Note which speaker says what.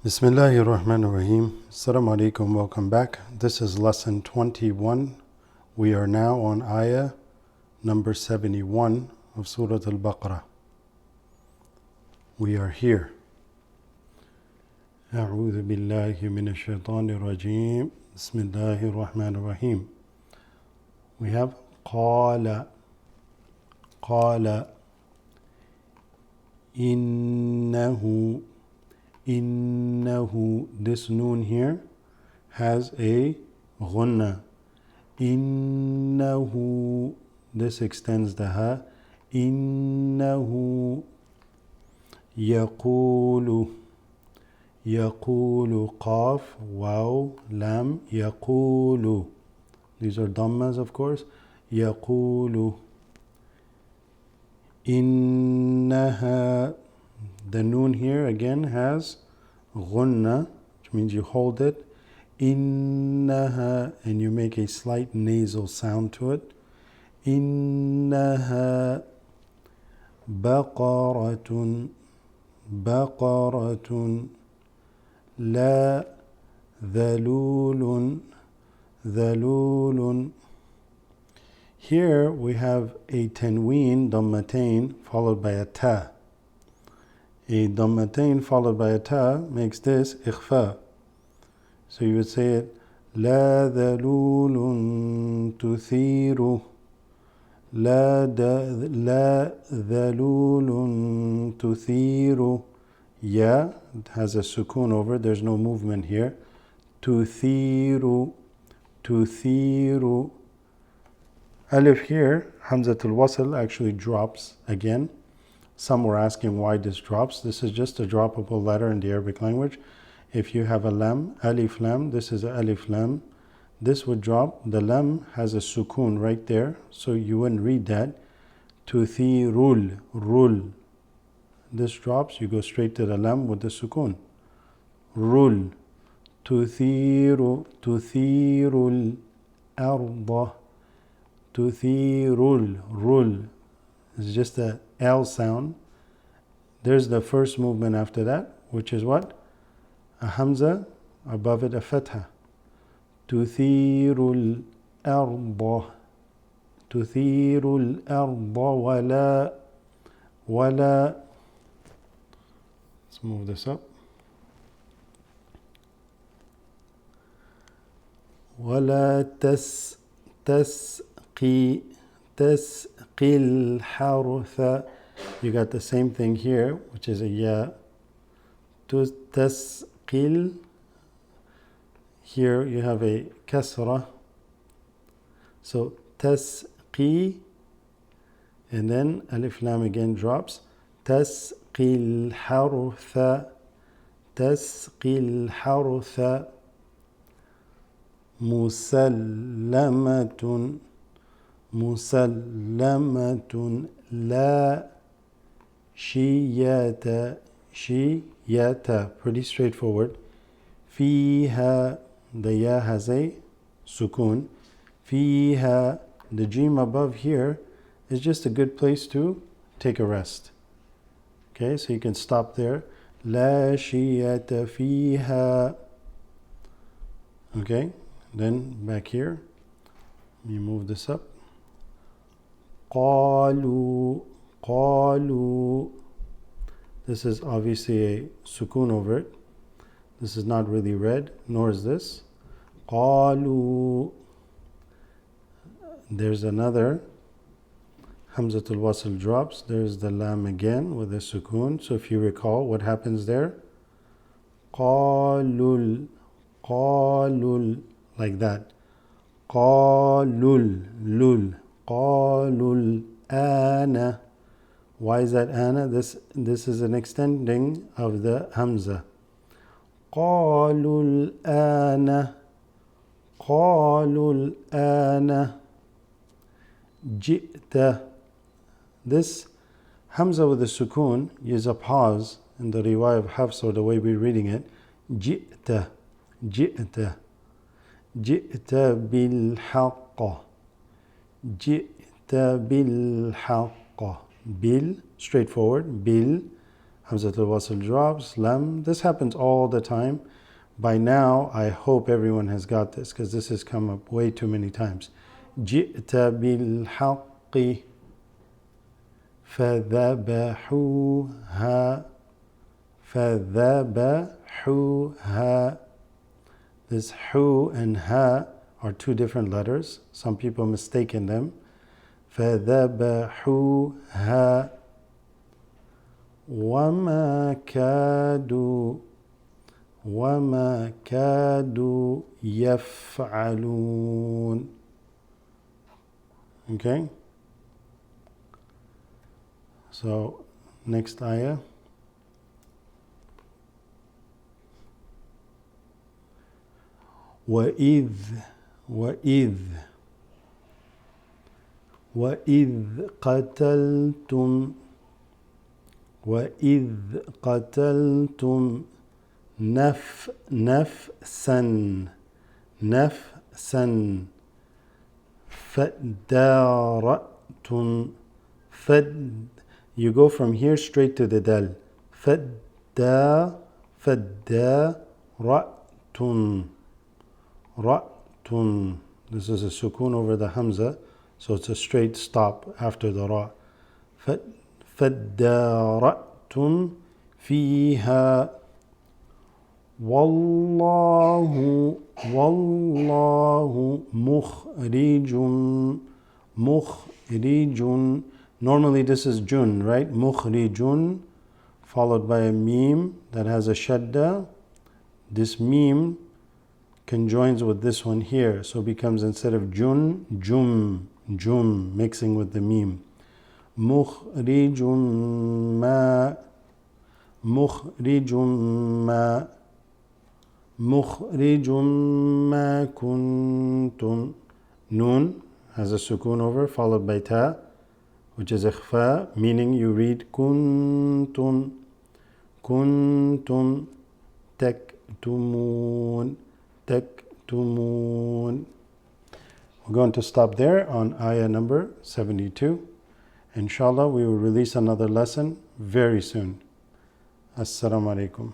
Speaker 1: Bismillahir Rahmanir Rahim. Assalamu alaikum. Welcome back. This is lesson 21. We are now on ayah number 71 of Surat al Baqarah. We are here. أعوذ بالله من الشيطان الرجيم. بسم الله الرحمن الرحيم. We have قال إنه. This noon here has a غنة. إنه. This extends the ha. إنه يقول قاف واو لام يقول. These are dhammas, of course. يقول إنها. The noon here again has غنة, which means you hold it. إنها, and you make a slight nasal sound to it. إنها بقرة لا ذلول. Here we have a tanween, dhammatain, followed by a ta. A dhammatain followed by a ta makes this ikhfa. So you would say it لا ذلول تثير. لا ذلول تثير. Ya has a sukoon over it. There's no movement here. تثير. Alif here, Hamzatul Wasl, actually drops again. Some were asking why this drops. This is just a droppable letter in the Arabic language. If you have a lam, alif lam, this is a alif lam. This would drop. The lam has a sukoon right there, so you wouldn't read that. Tuthirul, rul. This drops, you go straight to the lam with the sukoon. Rul. Tuthirul arda. Tuthirul, rul. It's just a L sound. There's the first movement after that, which is what? A hamza, above it a fatha. Tuthirul arda. Tuthirul arda wala. Let's move this up. ولا تسقي الحرث. You got the same thing here, which is a ya. تسقي. Here you have a kasra. So تسقي, and then alif lam again drops. تسقي الحرث. مسلمة لا شية. Pretty straightforward. فيها, the ya has a sukoon. فيها, the jim above here is just a good place to take a rest. Okay, so you can stop there. لا شية فيها. Okay, then back here, you move this up. قالوا. This is obviously a sukoon over it. This is not really read, nor is this. قالوا. There's another. Hamzatul Wasl drops. There's the lam again with a sukoon. So if you recall, what happens there? قالوا. Like that. قالوا الآن. Why is that ana? This is an extending of the hamza. قالوا الآن جئت. This hamza with the sukoon is a pause in the riwayah of Hafs, or the way we're reading it. جئت بالحق. Bil, straightforward. Bil, Hamzatul wasl drops. Lam. This happens all the time. By now, I hope everyone has got this because this has come up way too many times. جئت بالحق فذبحوها فذبحوها. This hu and ha are two different letters. Some people mistaken them. فذبحوها وما كادوا يفعلون. Okay, so next ayah. وإذ قتلتم نفسا فادارأتم you go from here straight to the dal. فادارأتم رأتم. This is a sukoon over the hamza, so it's a straight stop after the ra. فادارأتم فيها والله مخرج. Normally this is jun, right? مخرج followed by a meme that has a shadda. This meme conjoins with this one here, so it becomes, instead of jun, jum, mixing with the meme. مخرج ما كنتم. Noon has a sukoon over followed by ta, which is ikhfa, meaning you read kuntum taktumun. We're going to stop there on ayah number 72. Inshallah, we will release another lesson very soon. Assalamu alaikum.